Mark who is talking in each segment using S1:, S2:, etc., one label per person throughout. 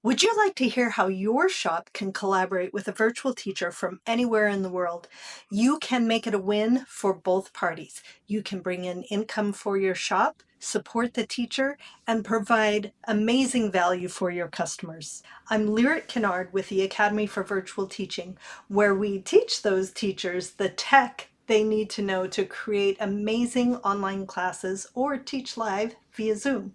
S1: Would you like to hear how your shop can collaborate with a virtual teacher from anywhere in the world? You can make it a win for both parties. You can bring in income for your shop, support the teacher, and provide amazing value for your customers. I'm Lyric Kinard with the Academy for Virtual Teaching, where we teach those teachers the tech they need to know to create amazing online classes or teach live via Zoom.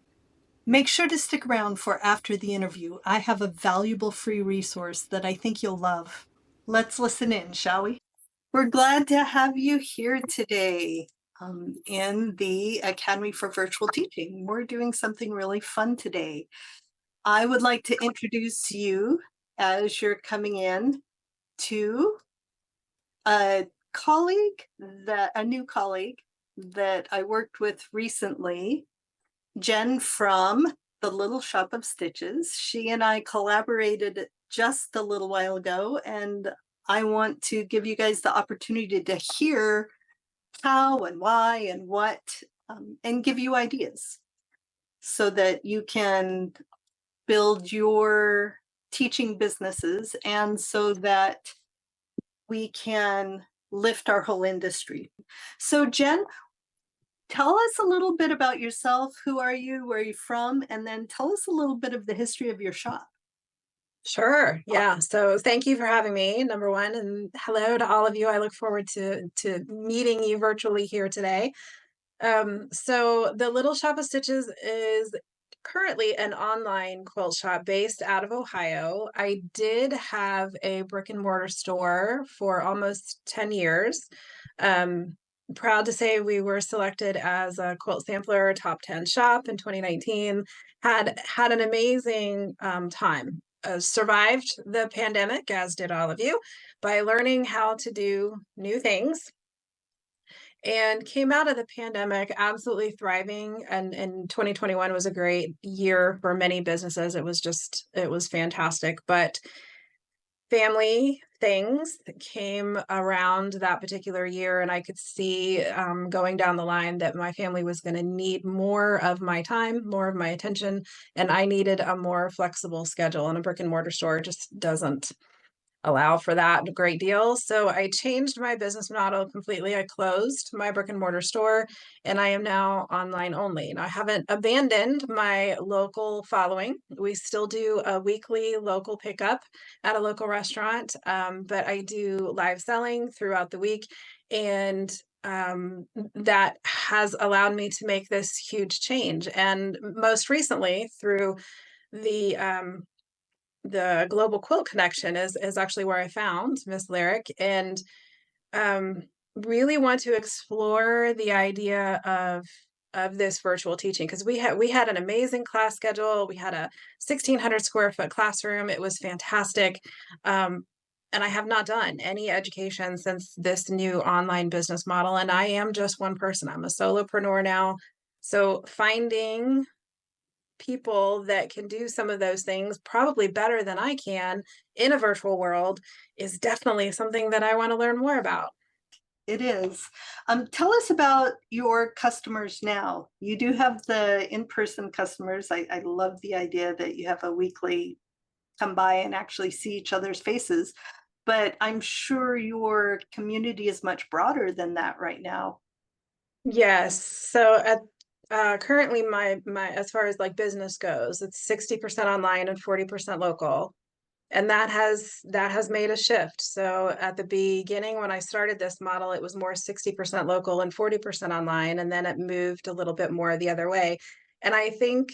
S1: Make sure to stick around for after the interview. I have a valuable free resource that I think you'll love. Let's listen in, shall we? We're glad to have you here today in the Academy for Virtual Teaching. We're doing something really fun today. I would like to introduce you as you're coming in to a a new colleague that I worked with recently, Jen from the Little Shop of Stitches. She and I collaborated just a little while ago, and I want to give you guys the opportunity to hear how and why and what, and give you ideas so that you can build your teaching businesses and so that we can lift our whole industry. So, Jen, tell us a little bit about yourself. Who are you? Where are you from? And then tell us a little bit of the history of your shop.
S2: Sure. Yeah. So thank you for having me, number one, and hello to all of you. I look forward to meeting you virtually here today. So the Little Shop of Stitches is currently an online quilt shop based out of Ohio. I did have a brick and mortar store for almost 10 years. Um, Proud to say we were selected as a Quilt Sampler Top 10 shop in 2019. Had an amazing time. Survived the pandemic, as did all of you, by learning how to do new things and came out of the pandemic absolutely thriving. And 2021 was a great year for many businesses. It was fantastic. But family things that came around that particular year, and I could see going down the line that my family was going to need more of my time, more of my attention, and I needed a more flexible schedule. And a brick and mortar store just doesn't allow for that a great deal. So I changed my business model completely. I closed my brick and mortar store and I am now online only. And I haven't abandoned my local following. We still do a weekly local pickup at a local restaurant, but I do live selling throughout the week. And that has allowed me to make this huge change. And most recently, through the Global Quilt Connection is actually where I found Miss Lyric, and um, really want to explore the idea of this virtual teaching because we had an amazing class schedule. We had a 1,600 square foot classroom. It was fantastic. And I have not done any education since this new online business model. And I am just one person. I'm a solopreneur now. So finding people that can do some of those things probably better than I can in a virtual world is definitely something that I want to learn more about.
S1: It is. Tell us about your customers now. You do have the in-person customers. I love the idea that you have a weekly come by and actually see each other's faces, but I'm sure your community is much broader than that right now.
S2: Yes. So at currently my as far as like business goes, it's 60% online and 40% local. And that has made a shift. So at the beginning, when I started this model, it was more 60% local and 40% online, and then it moved a little bit more the other way. And I think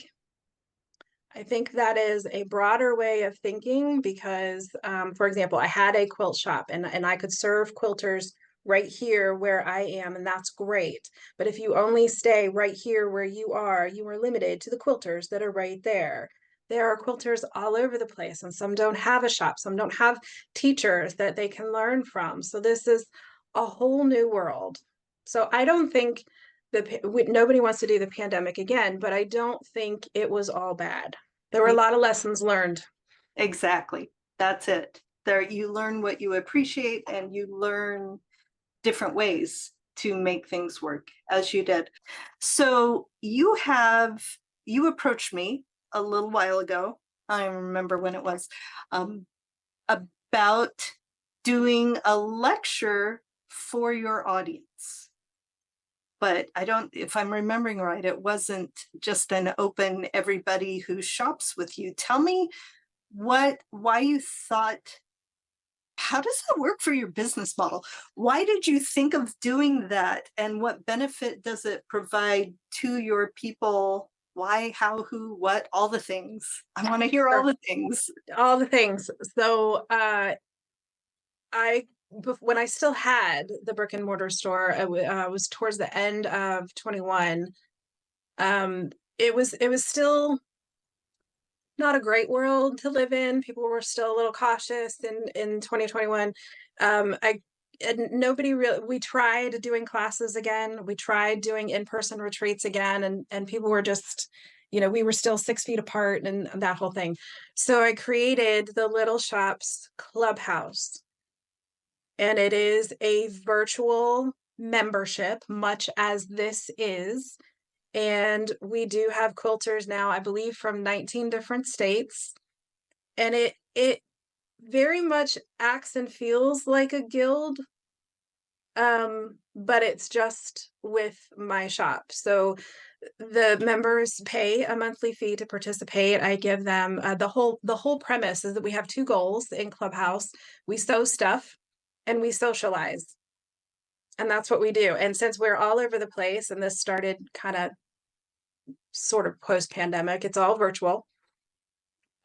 S2: that is a broader way of thinking because, for example, I had a quilt shop and I could serve quilters right here where I am, and that's great. But if you only stay right here where you are limited to the quilters that are right there. There are quilters all over the place, and some don't have a shop, some don't have teachers that they can learn from. So this is a whole new world. So I don't think nobody wants to do the pandemic again, but I don't think it was all bad. There were a
S1: Yeah,
S2: lot of lessons learned.
S1: exactly. That's it. There, you learn what you appreciate and you learn different ways to make things work as you did. So you approached me a little while ago I don't remember when it was, um, about doing a lecture for your audience. But I don't, if I'm remembering right, it wasn't just an open everybody who shops with you. Tell me why you thought, how does that work for your business model? Why did you think of doing that? And what benefit does it provide to your people? Why, how, who, what, all the things. I want to hear all
S2: Sure.
S1: the things.
S2: All the things. So, I when I still had the brick and mortar store, was towards the end of 21. It was still not a great world to live in. People were still a little cautious in 2021. I and nobody really. We tried doing classes again. We tried doing in-person retreats again, and people were just, we were still 6 feet apart and that whole thing. So I created the Little Shops Clubhouse, and it is a virtual membership, much as this is. And we do have quilters now, I believe, from 19 different states. And it very much acts and feels like a guild, but it's just with my shop. So the members pay a monthly fee to participate. I give them the whole premise is that we have two goals in Clubhouse. We sew stuff and we socialize. And that's what we do. And since we're all over the place, and this started kind of sort of post pandemic, it's all virtual.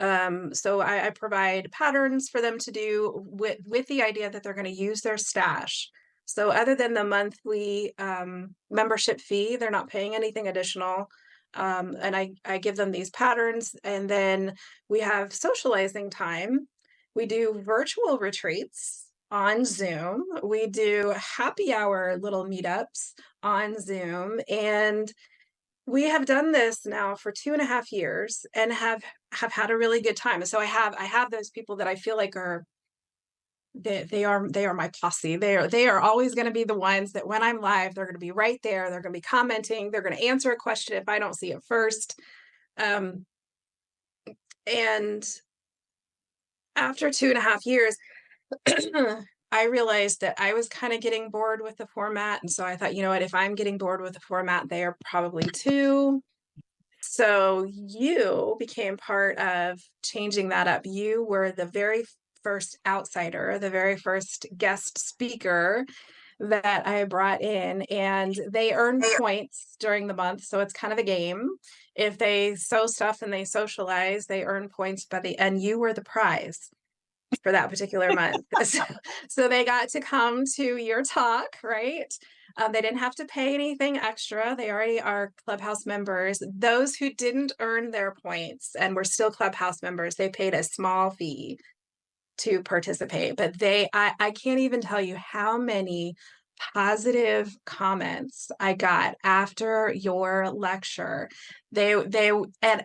S2: So I provide patterns for them to do with the idea that they're going to use their stash. So other than the monthly membership fee, they're not paying anything additional. And I give them these patterns, and then we have socializing time. We do virtual retreats on Zoom. We do happy hour little meetups on Zoom, and we have done this now for 2.5 years and have had a really good time. And so I have those people that I feel like are they are my posse. They are always going to be the ones that when I'm live, they're going to be right there. They're going to be commenting. They're going to answer a question if I don't see it first. Um, and after 2.5 years, I realized that I was kind of getting bored with the format. And so I thought, you know what, if I'm getting bored with the format, they are probably too. So you became part of changing that up. You were the very first outsider, the very first guest speaker that I brought in, and they earn points during the month. So it's kind of a game. If they sew stuff and they socialize, they earn points by the end. You were the prize for that particular month. So they got to come to your talk, right? They didn't have to pay anything extra. They already are Clubhouse members. Those who didn't earn their points and were still Clubhouse members, they paid a small fee to participate. But I can't even tell you how many positive comments I got after your lecture. And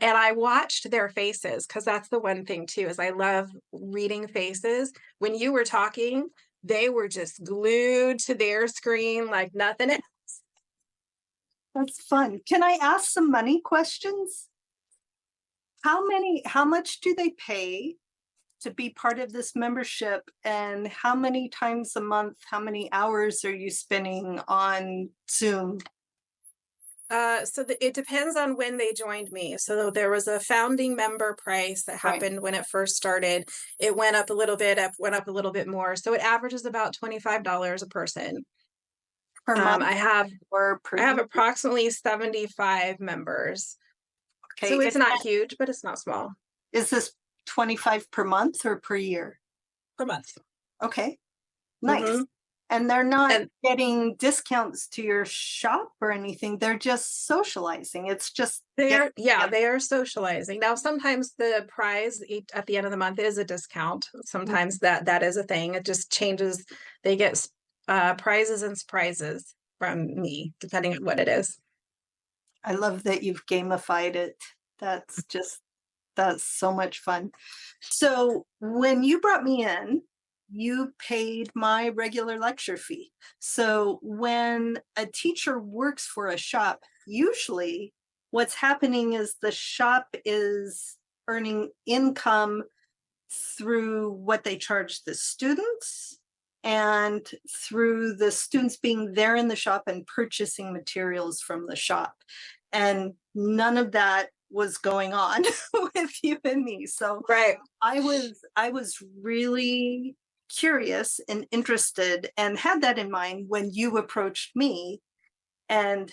S2: I watched their faces, because that's the one thing too, is I love reading faces. When you were talking, they were just glued to their screen like nothing else.
S1: That's fun. Can I ask some money questions? How much do they pay to be part of this membership, and how many times a month, how many hours are you spending on Zoom?
S2: It depends on when they joined me. So there was a founding member price that
S1: Right.
S2: happened when it first started. It went up a little bit, went up a little bit more. So it averages about $25 a person.
S1: Per month
S2: I have
S1: or per
S2: I have
S1: year?
S2: approximately 75 members. So
S1: Okay,
S2: it's not huge, but it's not small.
S1: is this 25 per month or per year?
S2: Per month.
S1: Okay, nice.
S2: Mm-hmm.
S1: And they're not
S2: And
S1: getting discounts to your shop or anything. They're just socializing. It's just
S2: they
S1: getting
S2: are socializing. Now, sometimes the prize at the end of the month is a discount. Sometimes that is a thing. It just changes. They get prizes and surprises from me, depending on what it is.
S1: I love that you've gamified it. That's just, that's so much fun. So when you brought me in, you paid my regular lecture fee. So when a teacher works for a shop, usually what's happening is the shop is earning income through what they charge the students and through the students being there in the shop and purchasing materials from the shop. And none of that was going on with you and me. So
S2: Right.
S1: I was really curious and interested and had that in mind when you approached me and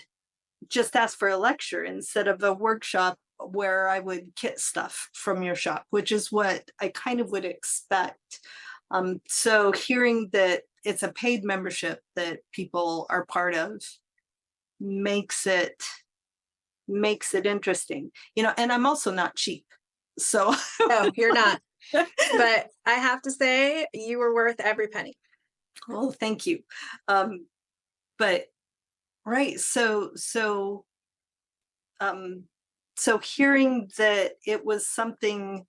S1: just asked for a lecture instead of a workshop where I would kit stuff from your shop, which is what I kind of would expect. So hearing that it's a paid membership that people are part of makes it interesting, and I'm also not cheap. So
S2: No, you're not. But I have to say, you were worth every penny.
S1: well, thank you. Um, but right, um, so hearing that it was something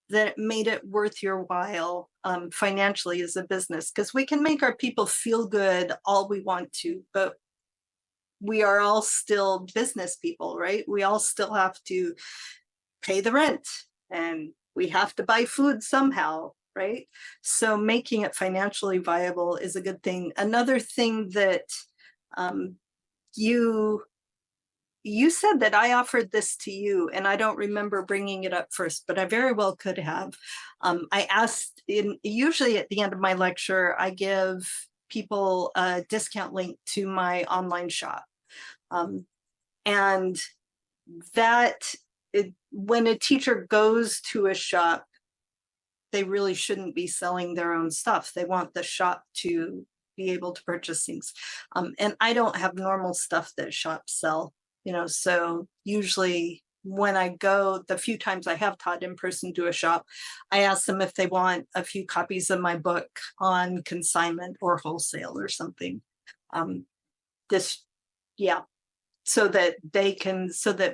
S1: that made it worth your while financially as a business, because we can make our people feel good all we want to, but we are all still business people, right? We all still have to pay the rent and we have to buy food somehow, right? So making it financially viable is a good thing. Another thing that um, you you said that I offered this to you, and I don't remember bringing it up first, but I very well could have. I asked, usually at the end of my lecture, I give people a discount link to my online shop. Um, and that when a teacher goes to a shop, they really shouldn't be selling their own stuff. They want the shop to be able to purchase things. And I don't have normal stuff that shops sell, so usually when I go, the few times I have taught in person to a shop, I ask them if they want a few copies of my book on consignment or wholesale or something. Um, this, yeah, so that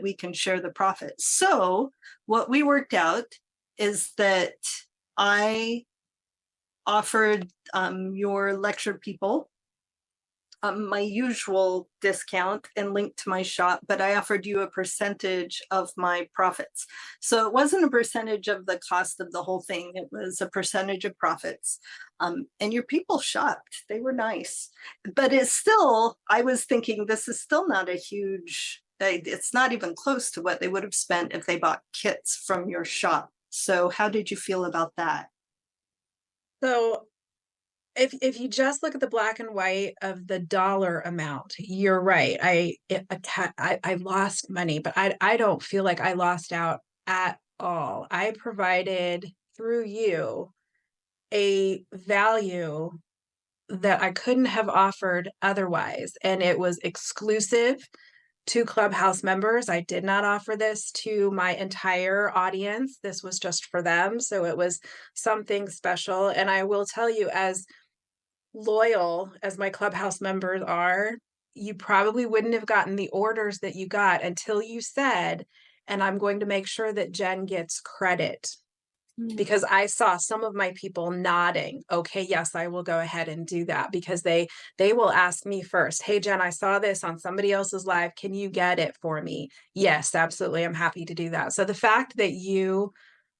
S1: we can share the profit. So what we worked out is that I offered your lecture people my usual discount and link to my shop, but I offered you a percentage of my profits. So it wasn't a percentage of the cost of the whole thing, it was a percentage of profits. And your people shopped, they were nice. But it's still, I was thinking, this is still not a huge, it's not even close to what they would have spent if they bought kits from your shop. So how did you feel about that?
S2: So if you just look at the black and white of the dollar amount, you're right. I lost money, but I don't feel like I lost out at all. I provided through you a value that I couldn't have offered otherwise, and it was exclusive to Clubhouse members. I did not offer this to my entire audience. This was just for them. So it was something special. And I will tell you, as loyal as my Clubhouse members are, you probably wouldn't have gotten the orders that you got until you said, and I'm going to make sure that Jen gets credit,
S1: Mm.
S2: because I saw some of my people nodding. Okay, yes, I will go ahead and do that, because they will ask me first. Hey, Jen, I saw this on somebody else's live. Can you get it for me? Yes, absolutely. I'm happy to do that. So the fact that you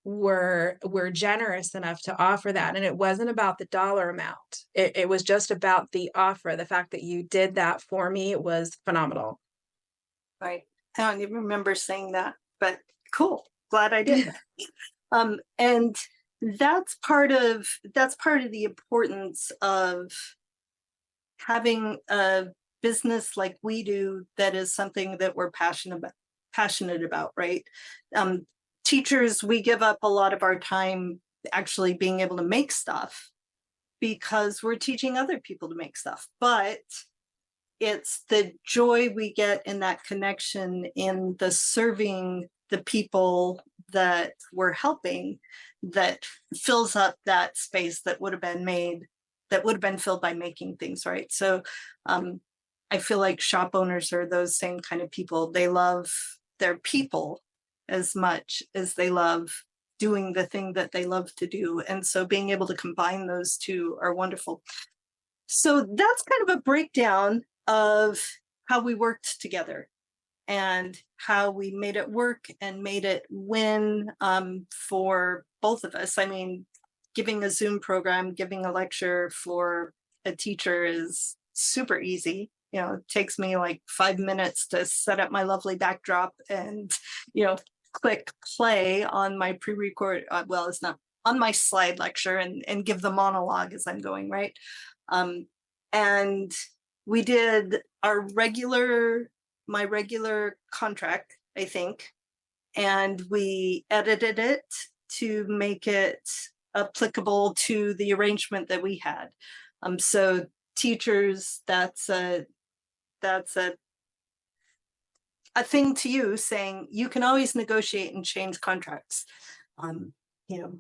S2: were generous enough to offer that, and it wasn't about the dollar amount. It was just about the offer. The fact that you did that for me was phenomenal.
S1: Right. I don't even remember saying that, but cool. Glad I did. And that's part of the importance of having a business like we do that is something that we're passionate about, right? Um, Teachers, we give up a lot of our time actually being able to make stuff because we're teaching other people to make stuff. But it's the joy we get in that connection, in the serving the people that we're helping, that fills up that space that would have been filled by making things, right? So I feel like shop owners are those same kind of people. They love their people as much as they love doing the thing that they love to do, and so being able to combine those two are wonderful. So that's kind of a breakdown of how we worked together. and how we made it work and made it win for both of us. I mean, giving a Zoom program, giving a lecture for a teacher is super easy. You know, it takes me like 5 minutes to set up my lovely backdrop and, you know, click play on my pre-record. Well, it's not on my slide lecture and give the monologue as I'm going, right? And we did my regular contract, I think, and we edited it to make it applicable to the arrangement that we had. So teachers, that's a thing to you, saying you can always negotiate and change contracts. Um, you know,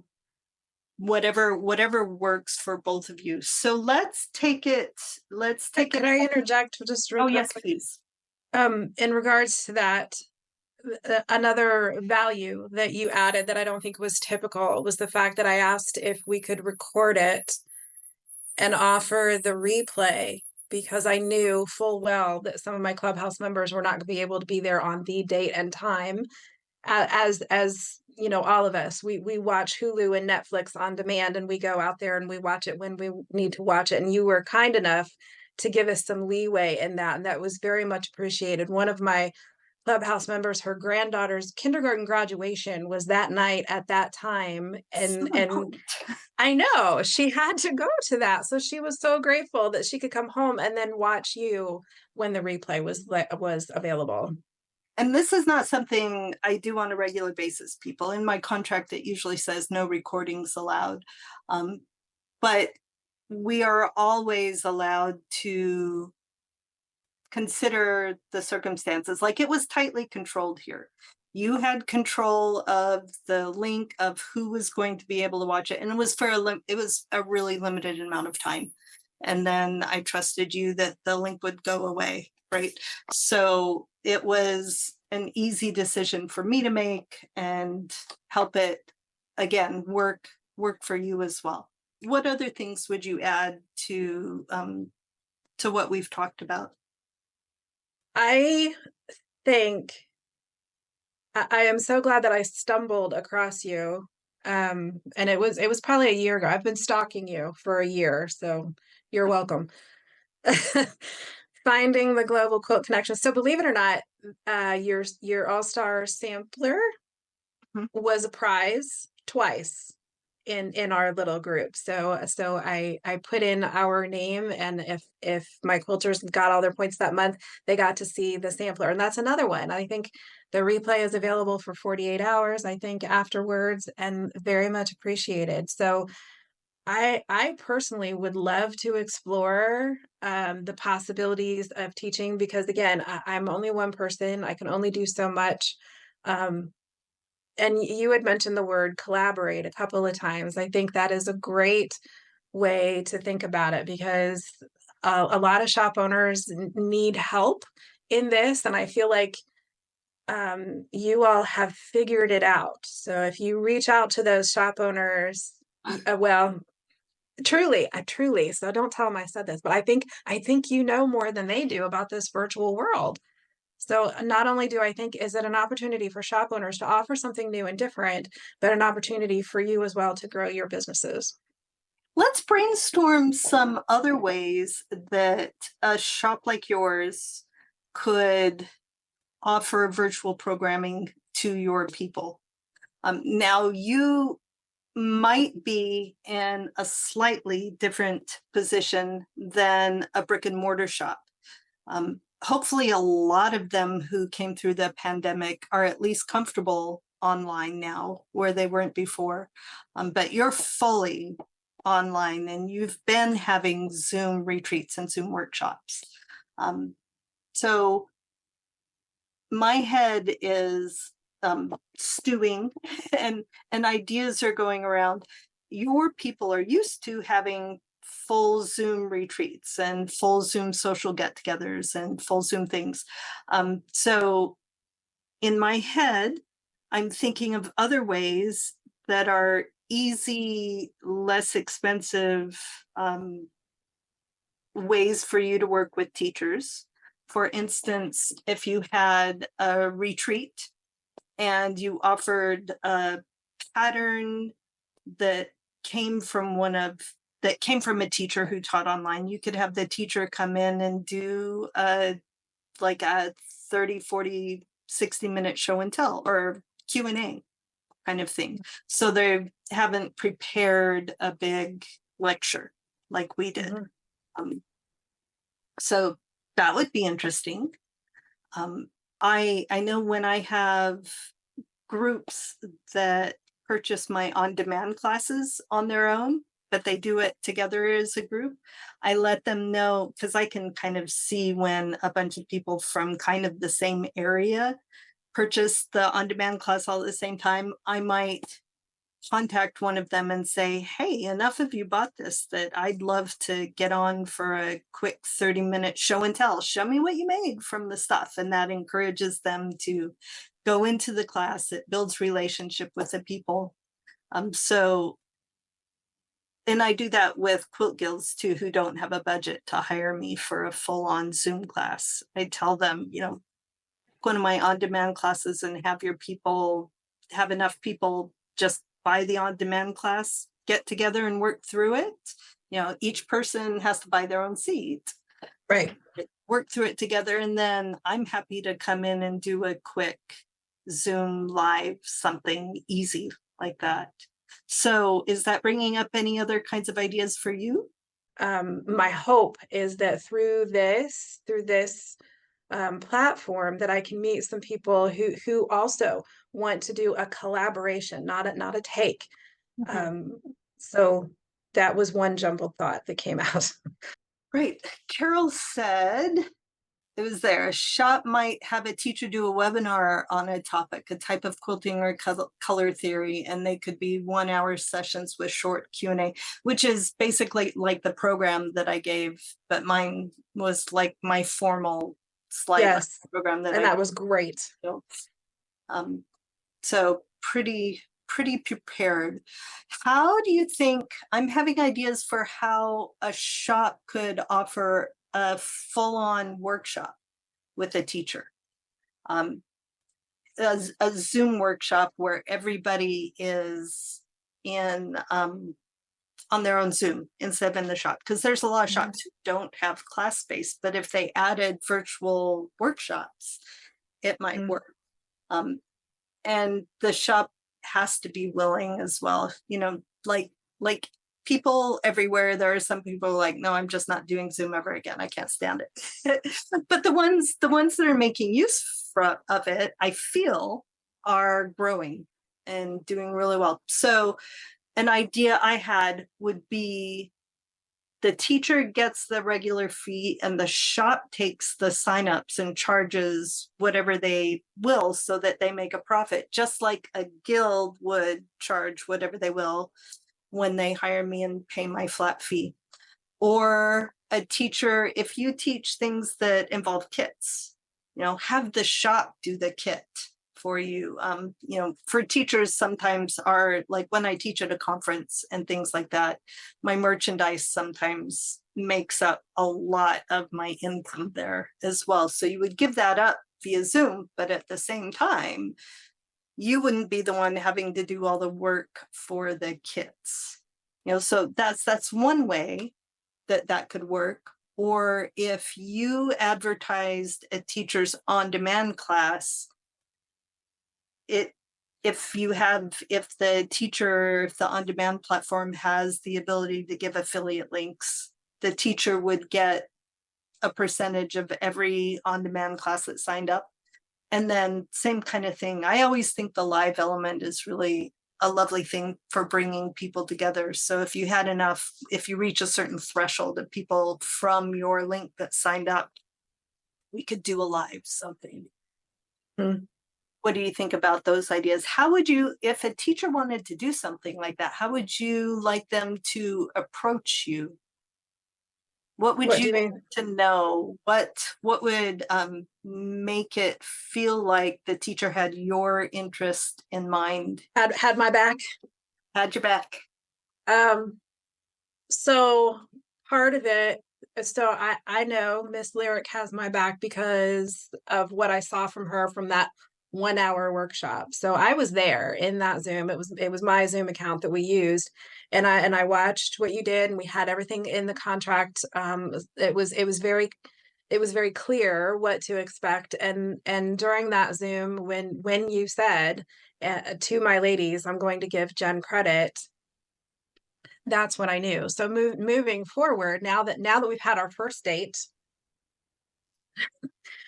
S1: whatever works for both of you. So let's take it.
S2: Could I interject just real
S1: Oh,
S2: quick?
S1: yes, please.
S2: In regards to that, another value that you added that I don't think was typical was the fact that I asked if we could record it and offer the replay, because I knew full well that some of my Clubhouse members were not going to be able to be there on the date and time. As you know, all of us, we watch Hulu and Netflix on demand, and we go out there and we watch it when we need to watch it. And you were kind enough to give us some leeway in that, and that was very much appreciated. One of my Clubhouse members, her granddaughter's kindergarten graduation was that night at that time,
S1: So
S2: and
S1: important.
S2: I know she had to go to that, so she was so grateful that she could come home and then watch you when the replay was available.
S1: And this is not something I do on a regular basis, people. In my contract, it usually says no recordings allowed. But we are always allowed to consider the circumstances. Like, it was tightly controlled here. You had control of the link of who was going to be able to watch it, and it was it was a really limited amount of time. And then I trusted you that the link would go away, right? So it was an easy decision for me to make and help it, again, work for you as well. What other things would you add to what we've talked about?
S2: I think I am so glad that I stumbled across you. And it was probably a year ago. I've been stalking you for a year, so you're welcome. Finding the global quilt connection. So believe it or not, your all-star sampler
S1: Mhm.
S2: was a prize twice in our little group. So I put in our name, and if my quilters got all their points that month, they got to see the sampler. And that's another one. I think the replay is available for 48 hours, I think, afterwards, and very much appreciated. So I personally would love to explore the possibilities of teaching, because again, I'm only one person. I can only do so much. Um, and you had mentioned the word collaborate a couple of times. I think that is a great way to think about it, because a lot of shop owners need help in this. And I feel like you all have figured it out. So if you reach out to those shop owners, well, truly. So don't tell them I said this, but I think you know more than they do about this virtual world. So not only do I think is it an opportunity for shop owners to offer something new and different, but an opportunity for you as well to grow your businesses.
S1: Let's brainstorm some other ways that a shop like yours could offer virtual programming to your people. Now, you might be in a slightly different position than a brick and mortar shop. Hopefully, a lot of them who came through the pandemic are at least comfortable online now, where they weren't before. But you're fully online, and you've been having Zoom retreats and Zoom workshops. So my head is stewing, and ideas are going around. Your people are used to having full Zoom retreats and full Zoom social get-togethers and full Zoom things. So in my head, I'm thinking of other ways that are easy, less expensive ways for you to work with teachers. For instance, if you had a retreat and you offered a pattern that came from a teacher who taught online, you could have the teacher come in and do a 30, 40, 60-minute show and tell or Q&A kind of thing. So they haven't prepared a big lecture like we did.
S2: Mhm.
S1: So that would be interesting. I know when I have groups that purchase my on-demand classes on their own, but they do it together as a group, I let them know because I can kind of see when a bunch of people from kind of the same area purchase the on-demand class all at the same time. I might contact one of them and say, hey, enough of you bought this that I'd love to get on for a quick 30-minute show and tell. Show me what you made from the stuff. And that encourages them to go into the class. It builds relationship with the people. And I do that with quilt guilds too, who don't have a budget to hire me for a full-on Zoom class. I tell them, go to my on-demand classes and have enough people just buy the on-demand class, get together and work through it. Each person has to buy their own seat.
S2: Right.
S1: Work through it together, and then I'm happy to come in and do a quick Zoom live, something easy like that. So is that bringing up any other kinds of ideas for you?
S2: My hope is that through this platform, that I can meet some people who also want to do a collaboration, not a take.
S1: Mhm.
S2: Um, so that was one jumbled thought that came out.
S1: Great. Carol said it was there. A shop might have a teacher do a webinar on a topic, a type of quilting or color theory, and they could be 1-hour sessions with short Q&A, which is basically like the program that I gave, but mine was like my formal slide
S2: Yes,
S1: program that
S2: and
S1: I
S2: that was great.
S1: built. Um, so pretty prepared. How do you think, I'm having ideas for how a shop could offer a full-on workshop with a teacher. Um, a Zoom workshop where everybody is in on their own Zoom instead of in the shop. Because there's a lot of shops who don't have class space, but if they added virtual workshops, it might
S2: Mhm.
S1: work. And the shop has to be willing as well, like people everywhere. There are some people like, no, I'm just not doing Zoom ever again, I can't stand it. But the ones that are making use of it, I feel, are growing and doing really well. So an idea I had would be the teacher gets the regular fee and the shop takes the signups and charges whatever they will so that they make a profit, just like a guild would charge whatever they will when they hire me and pay my flat fee. Or a teacher, if you teach things that involve kits, have the shop do the kit for you. For teachers, sometimes are like when I teach at a conference and things like that, my merchandise sometimes makes up a lot of my income there as well. So you would give that up via Zoom, but at the same time, you wouldn't be the one having to do all the work for the kits. So that's one way that could work. Or if you advertised a teacher's on-demand class, if the on-demand platform has the ability to give affiliate links, the teacher would get a percentage of every on-demand class that signed up. And then same kind of thing. I always think the live element is really a lovely thing for bringing people together. So if you reach a certain threshold of people from your link that signed up, we could do a live something.
S2: Mhm.
S1: What do you think about those ideas? If a teacher wanted to do something like that, how would you like them to approach you? What would
S2: What do
S1: you
S2: you mean?
S1: to know? What would make it feel like the teacher had your interest in mind,
S2: Had my back.
S1: had your back?
S2: Um, so part of it, So I know Miss Lyric has my back because of what I saw from her from that 1 hour workshop. So I was there in that Zoom. It was my Zoom account that we used, and I watched what you did, and we had everything in the contract. It was very clear what to expect, and during that Zoom, when you said to my ladies, I'm going to give Jen credit, that's when I knew. So moving forward, now that we've had our first date,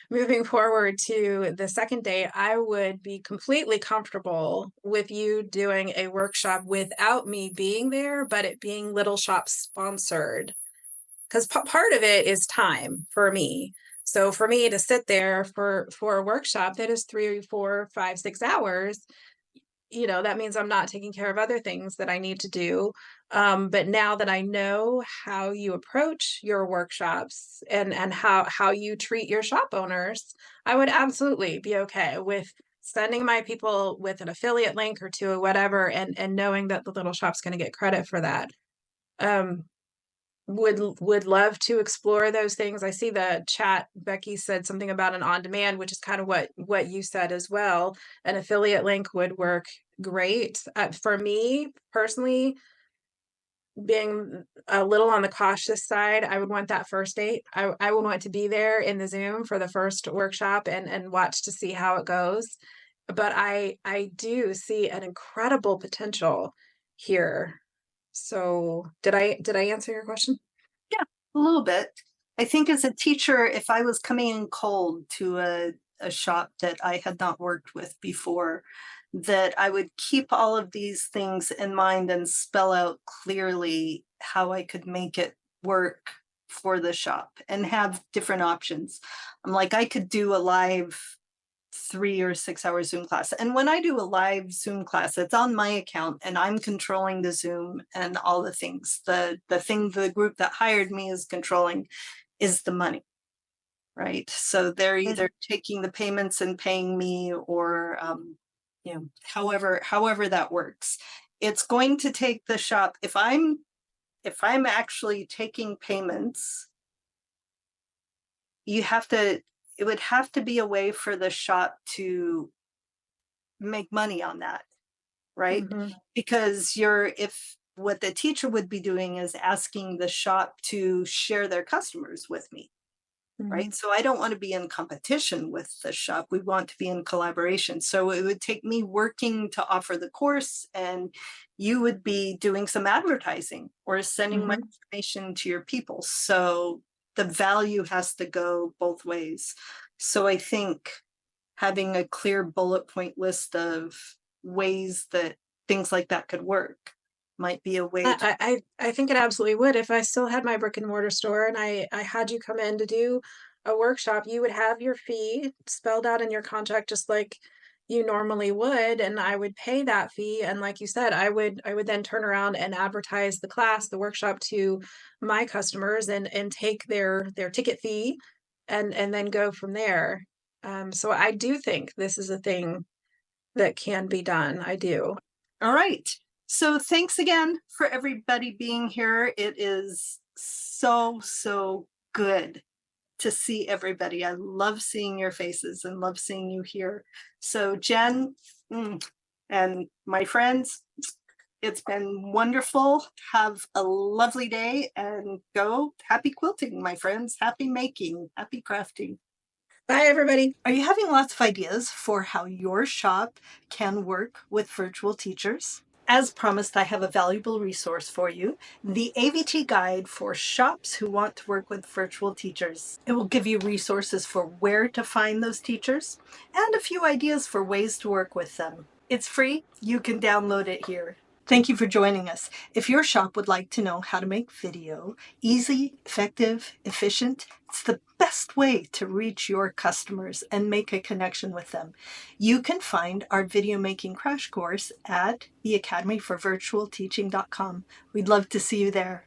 S2: moving forward to the second date, I would be completely comfortable with you doing a workshop without me being there, but it being Little Shop sponsored. Because part of it is time for me. So for me to sit there for a workshop that is 3, 4, 5, 6 hours, that means I'm not taking care of other things that I need to do. But now that I know how you approach your workshops and how you treat your shop owners, I would absolutely be okay with sending my people with an affiliate link or two or whatever, and knowing that the little shop's going to get credit for that. Um, would love to explore those things. I see the chat. Becky said something about an on-demand, which is kind of what you said as well. An affiliate link would work great. For me personally, being a little on the cautious side, I would want that first date. I would want to be there in the Zoom for the first workshop and watch to see how it goes. But I do see an incredible potential here. So did I answer your question?
S1: Yeah, a little bit. I think as a teacher, if I was coming in cold to a shop that I had not worked with before, that I would keep all of these things in mind and spell out clearly how I could make it work for the shop and have different options. I'm like, I could do a live 3 or 6 hour Zoom class. And when I do a live Zoom class, it's on my account and I'm controlling the Zoom and all the things. The group that hired me is controlling is the money, right? So they're either taking the payments and paying me, or however that works. It's going to take the shop, if I'm actually taking payments, it would have to be a way for the shop to make money on that, right?
S2: Mhm.
S1: Because if what the teacher would be doing is asking the shop to share their customers with me,
S2: Mhm.
S1: right? So I don't want to be in competition with the shop. We want to be in collaboration. So it would take me working to offer the course, and you would be doing some advertising or sending my
S2: Mhm.
S1: information to your people. So the value has to go both ways. So I think having a clear bullet point list of ways that things like that could work might be a way to.
S2: I think it absolutely would. If I still had my brick and mortar store and I had you come in to do a workshop, you would have your fee spelled out in your contract just like you normally would, and I would pay that fee. And like you said, I would then turn around and advertise the class, the workshop to my customers and take their ticket fee and then go from there. So I do think this is a thing that can be done. I do.
S1: All right. So thanks again for everybody being here. It is so good to see everybody. I love seeing your faces and love seeing you here. So Jen, and my friends, it's been wonderful. Have a lovely day and go happy quilting, my friends. Happy making, happy crafting.
S2: Bye, everybody.
S1: Are you having lots of ideas for how your shop can work with virtual teachers? As promised, I have a valuable resource for you, the AVT Guide for shops who want to work with virtual teachers. It will give you resources for where to find those teachers and a few ideas for ways to work with them. It's free. You can download it here. Thank you for joining us. If your shop would like to know how to make video easy, effective, efficient, it's the best way to reach your customers and make a connection with them. You can find our video making crash course at theacademyforvirtualteaching.com. We'd love to see you there.